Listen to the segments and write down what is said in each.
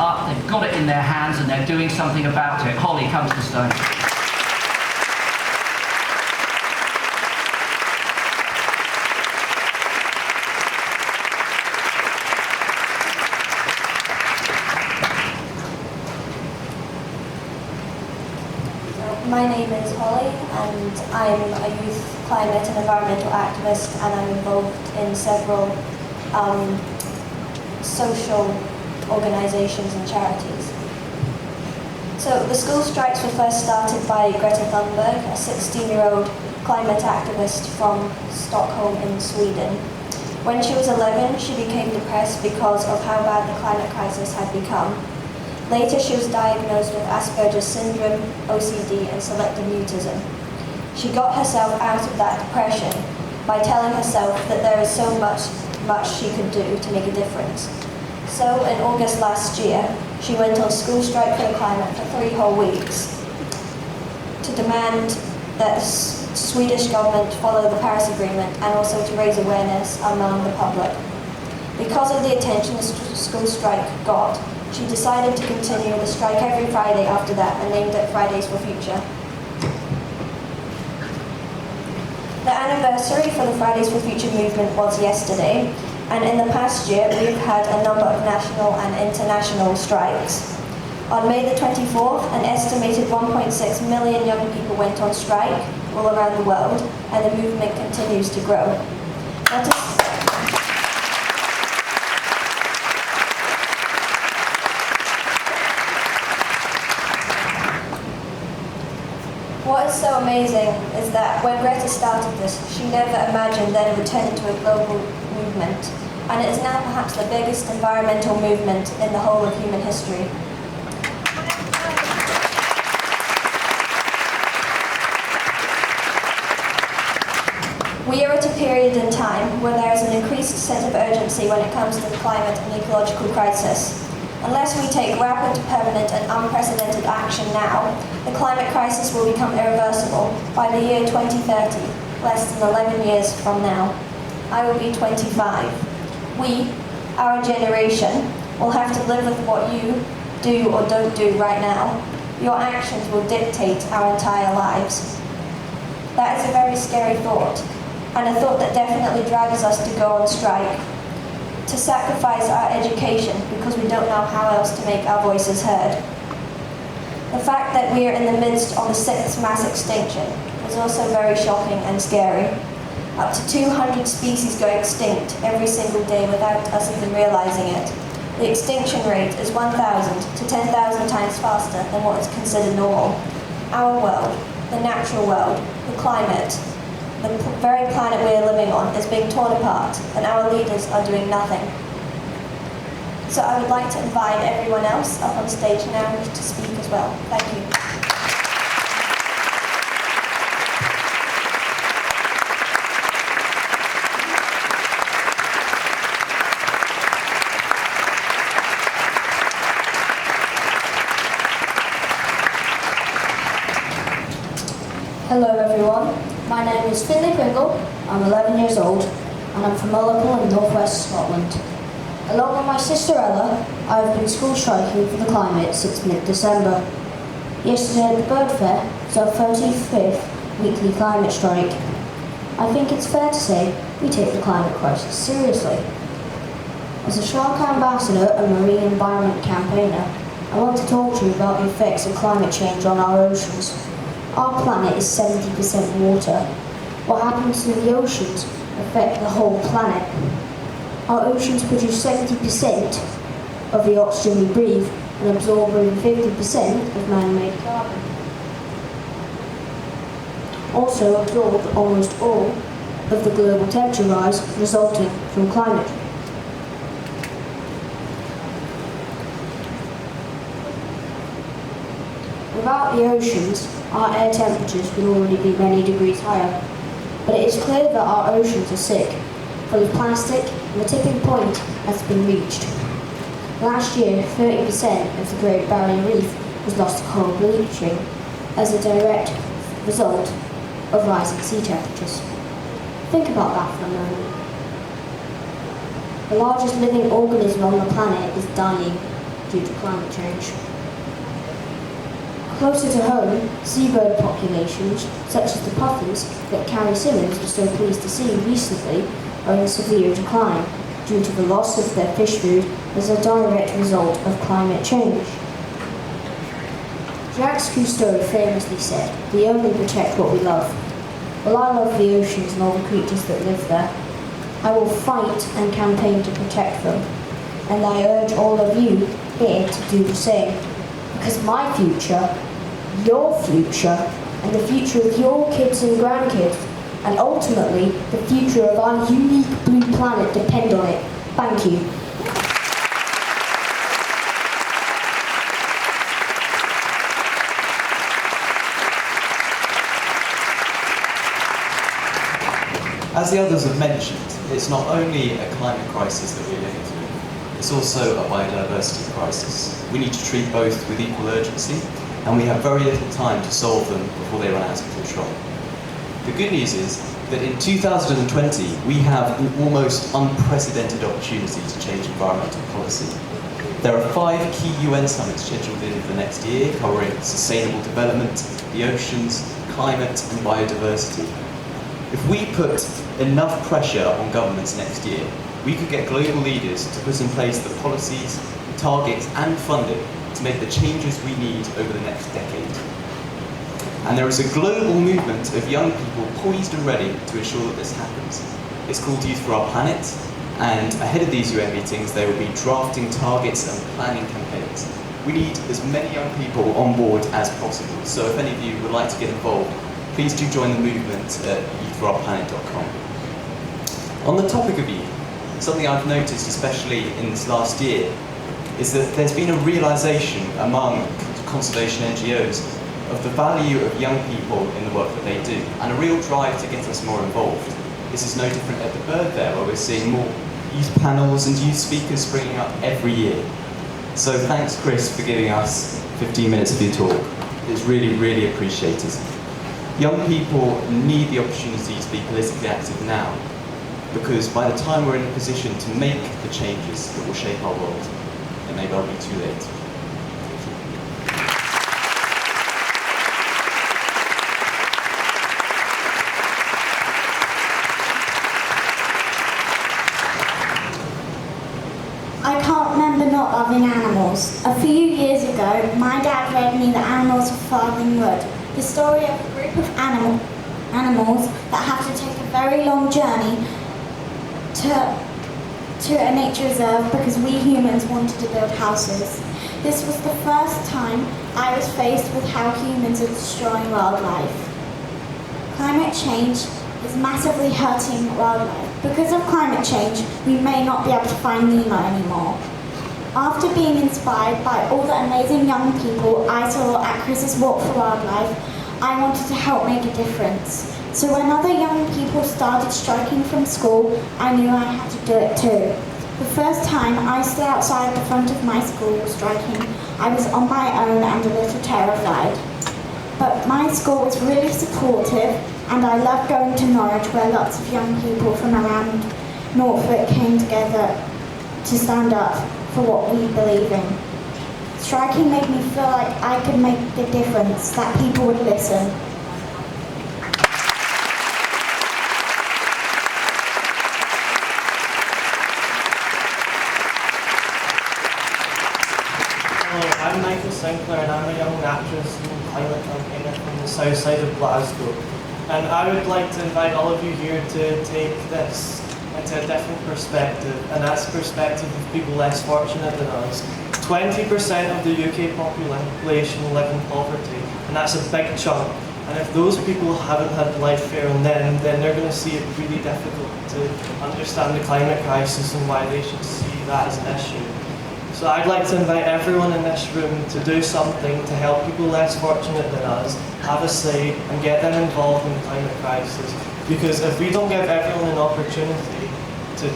up, they've got it in their hands, and they're doing something about it. Holly, come to the stage. My name is Holly, and I'm a youth climate and environmental activist, and I'm involved in several social organisations and charities. So the school strikes were first started by Greta Thunberg, a 16-year-old climate activist from Stockholm in Sweden. When she was 11, she became depressed because of how bad the climate crisis had become. Later, she was diagnosed with Asperger's syndrome, OCD, and selective mutism. She got herself out of that depression by telling herself that there is so much she could do to make a difference. So, in August last year, she went on school strike for the climate for 3 whole weeks to demand that the Swedish government follow the Paris Agreement and also to raise awareness among the public. Because of the attention the school strike got, she decided to continue the strike every Friday after that and named it Fridays for Future. The anniversary for the Fridays for Future movement was yesterday, and in the past year we've had a number of national and international strikes. On May the 24th, an estimated 1.6 million young people went on strike all around the world, and the movement continues to grow. What is so amazing is that when Greta started this, she never imagined that it would turn into a global movement, and it is now perhaps the biggest environmental movement in the whole of human history. We are at a period in time where there is an increased sense of urgency when it comes to the climate and ecological crisis. Unless we take rapid, permanent and unprecedented action now, the climate crisis will become irreversible by the year 2030, less than 11 years from now. I will be 25. We, our generation, will have to live with what you do or don't do right now. Your actions will dictate our entire lives. That is a very scary thought, and a thought that definitely drives us to go on strike. To sacrifice our education because we don't know how else to make our voices heard. The fact that we are in the midst of the 6th mass extinction is also very shocking and scary. Up to 200 species go extinct every single day without us even realizing it. The extinction rate is 1,000 to 10,000 times faster than what is considered normal. Our world, the natural world, the climate, the very planet we are living on is being torn apart, and our leaders are doing nothing. So I would like to invite everyone else up on stage now to speak as well. Thank you. Hello everyone, my name is Finlay. I'm 11 years old and I'm from Millar in northwest Scotland. Along with my sister Ella, I have been school striking for the climate since mid-December. Yesterday at the Bird Fair was our 35th weekly climate strike. I think it's fair to say we take the climate crisis seriously. As a shark ambassador and marine environment campaigner, I want to talk to you about the effects of climate change on our oceans. Our planet is 70% water. What happens to the oceans affect the whole planet. Our oceans produce 70% of the oxygen we breathe and absorb over 50% of man-made carbon. Also absorb almost all of the global temperature rise resulting from climate. Without the oceans, our air temperatures would already be many degrees higher. But it is clear that our oceans are sick, full of plastic, and the tipping point has been reached. Last year, 30% of the Great Barrier Reef was lost to coral bleaching as a direct result of rising sea temperatures. Think about that for a moment. The largest living organism on the planet is dying due to climate change. Closer to home, seabird populations, such as the puffins that Carrie Simmons was so pleased to see recently, are in severe decline due to the loss of their fish food as a direct result of climate change. Jacques Cousteau famously said, "We only protect what we love." Well, I love the oceans and all the creatures that live there. I will fight and campaign to protect them, and I urge all of you here to do the same. Because my future, your future, and the future of your kids and grandkids, and ultimately the future of our unique blue planet depend on it. Thank you. As the others have mentioned, it's not only a climate crisis that we're living through, it's also a biodiversity crisis. We need to treat both with equal urgency, and we have very little time to solve them before they run out of control. The good news is that in 2020, we have an almost unprecedented opportunity to change environmental policy. There are 5 key UN summits scheduled in for next year, covering sustainable development, the oceans, climate, and biodiversity. If we put enough pressure on governments next year, we could get global leaders to put in place the policies, targets, and funding to make the changes we need over the next decade. And there is a global movement of young people poised and ready to ensure that this happens. It's called Youth for Our Planet, and ahead of these UN meetings, they will be drafting targets and planning campaigns. We need as many young people on board as possible, so if any of you would like to get involved, please do join the movement at youthforourplanet.com. On the topic of youth, something I've noticed, especially in this last year, is that there's been a realisation among conservation NGOs of the value of young people in the work that they do, and a real drive to get us more involved. This is no different at the Bird Fair, where we're seeing more youth panels and youth speakers springing up every year. So thanks, Chris, for giving us 15 minutes of your talk. It's really, really appreciated. Young people need the opportunity to be politically active now, because by the time we're in a position to make the changes that will shape our world, it may well be too late. I can't remember not loving animals. A few years ago, my dad read me The Animals of Farthing Wood, the story of a group of animals that have to take a very long journey to a nature reserve because we humans wanted to build houses. This was the first time I was faced with how humans are destroying wildlife. Climate change is massively hurting wildlife. Because of climate change, we may not be able to find Nemo anymore. After being inspired by all the amazing young people I saw at Chris's Walk for Wildlife, I wanted to help make a difference. So when other young people started striking from school, I knew I had to do it too. The first time I stood outside the front of my school striking, I was on my own and a little terrified. But my school was really supportive, and I loved going to Norwich, where lots of young people from around Norfolk came together to stand up for what we believe in. Striking made me feel like I could make a difference, that people would listen. I'm Sinclair, and I'm a young actress and climate campaigner from the south side of Glasgow. And I would like to invite all of you here to take this into a different perspective, and that's the perspective of people less fortunate than us. 20% of the UK population live in poverty, and that's a big chunk. And if those people haven't had life fair on them, then they're going to see it really difficult to understand the climate crisis and why they should see that as an issue. So I'd like to invite everyone in this room to do something to help people less fortunate than us, have a say, and get them involved in the climate crisis. Because if we don't give everyone an opportunity to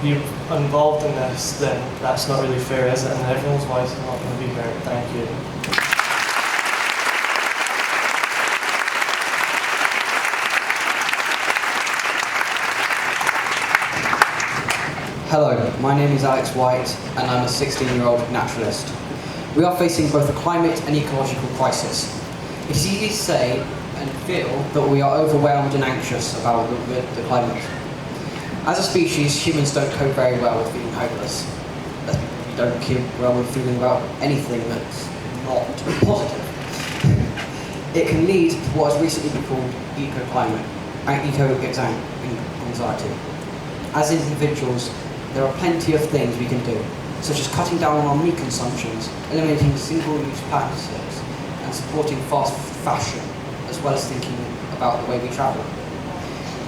be involved in this, then that's not really fair, is it? And everyone's voice is not going to be heard. Thank you. Hello, my name is Alex White and I'm a 16-year-old naturalist. We are facing both a climate and ecological crisis. It is easy to say and feel that we are overwhelmed and anxious about the climate. As a species, humans don't cope very well with feeling hopeless. We don't cope well with feeling about anything that's not positive. It can lead to what has recently been called eco-climate and eco-anxiety. As individuals, there are plenty of things we can do, such as cutting down on our meat consumptions, eliminating single-use plastics, and supporting fast fashion, as well as thinking about the way we travel.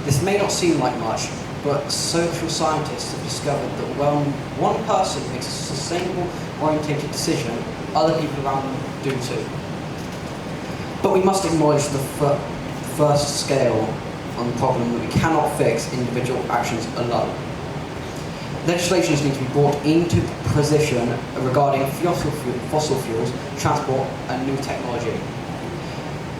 This may not seem like much, but social scientists have discovered that when one person makes a sustainable orientated decision, other people around them do too. But we must acknowledge the first scale on the problem that we cannot fix individual actions alone. Legislations need to be brought into position regarding fossil fuels, transport and new technology.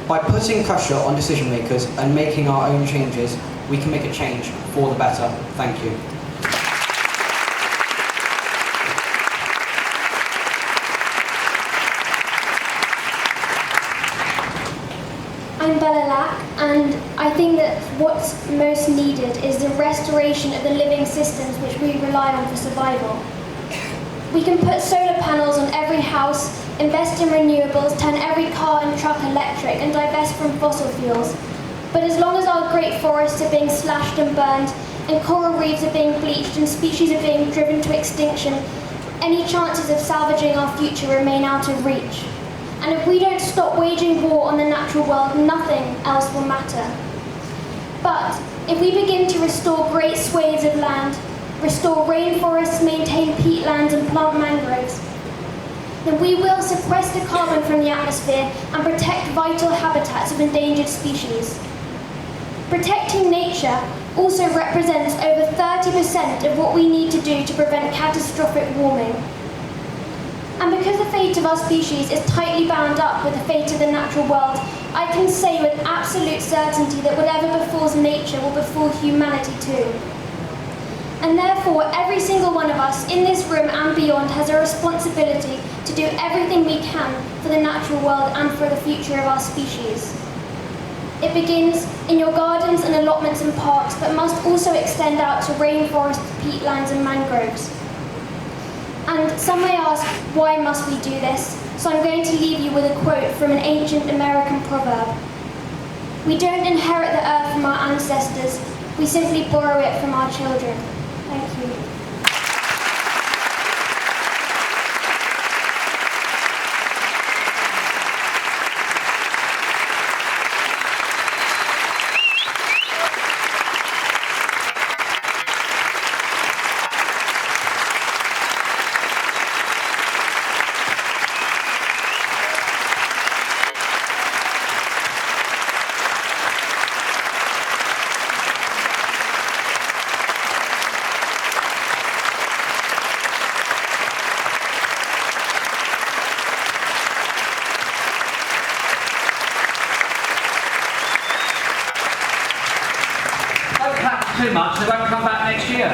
By putting pressure on decision makers and making our own changes, we can make a change for the better. Thank you. I'm Bella Lack, and I think that what's most needed is the restoration of the living systems which we rely on for survival. We can put solar panels on every house, invest in renewables, turn every car and truck electric, and divest from fossil fuels. But as long as our great forests are being slashed and burned, and coral reefs are being bleached, and species are being driven to extinction, any chances of salvaging our future remain out of reach. And if we don't stop waging war on the natural world, nothing else will matter. But if we begin to restore great swathes of land, restore rainforests, maintain peatlands and plant mangroves, then we will sequester carbon from the atmosphere and protect vital habitats of endangered species. Protecting nature also represents over 30% of what we need to do to prevent catastrophic warming. And because the fate of our species is tightly bound up with the fate of the natural world, I can say with absolute certainty that whatever befalls nature will befall humanity too. And therefore, every single one of us in this room and beyond has a responsibility to do everything we can for the natural world and for the future of our species. It begins in your gardens and allotments and parks, but must also extend out to rainforests, peatlands and mangroves. And some may ask, why must we do this? So I'm going to leave you with a quote from an ancient American proverb. We don't inherit the earth from our ancestors, we simply borrow it from our children. Thank you. Too much, they won't come back next year.